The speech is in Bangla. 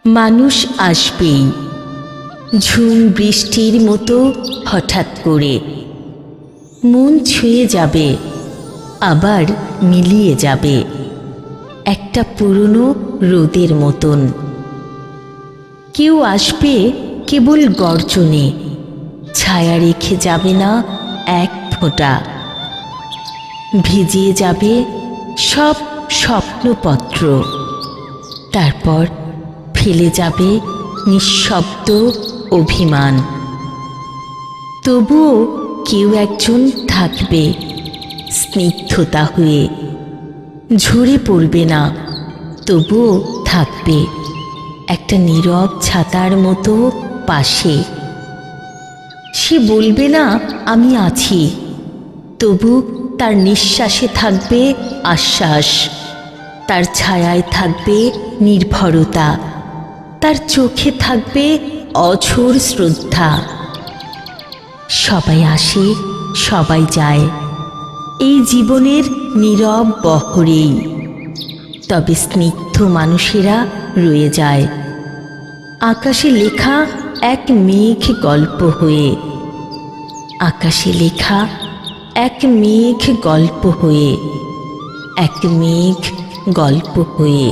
মানুষ আসবেই, ঝুম বৃষ্টির মতো হঠাৎ করে। মন ছুঁয়ে যাবে, আবার মিলিয়ে যাবে একটা পুরনো রোদের মতন। কেউ আসবে কেবল গর্জনে, ছায়া রেখে যাবে না এক ফোঁটা। ভিজিয়ে যাবে সব স্বপ্নপত্র, তারপর ফেলে যাবে নিঃশব্দ অভিমান। তবুও কেউ একজন থাকবে স্নিগ্ধতা হয়ে, ঝরে পড়বে না, তবুও থাকবে একটা নীরব ছাতার মতো পাশে। সে বলবে না আমি আছি, তবু তার নিঃশ্বাসে থাকবে আশ্বাস, তার ছায়ায় থাকবে নির্ভরতা, তার চোখে থাকবে অঝোর শ্রদ্ধা। সবাই আসে, সবাই যায় এই জীবনের নীরব বহরেই, তবে স্নিগ্ধ মানুষেরা রয়ে যায় আকাশে লেখা এক মেঘ গল্প হয়ে। আকাশে লেখা এক মেঘ গল্প হয়ে, এক মেঘ গল্প হয়ে।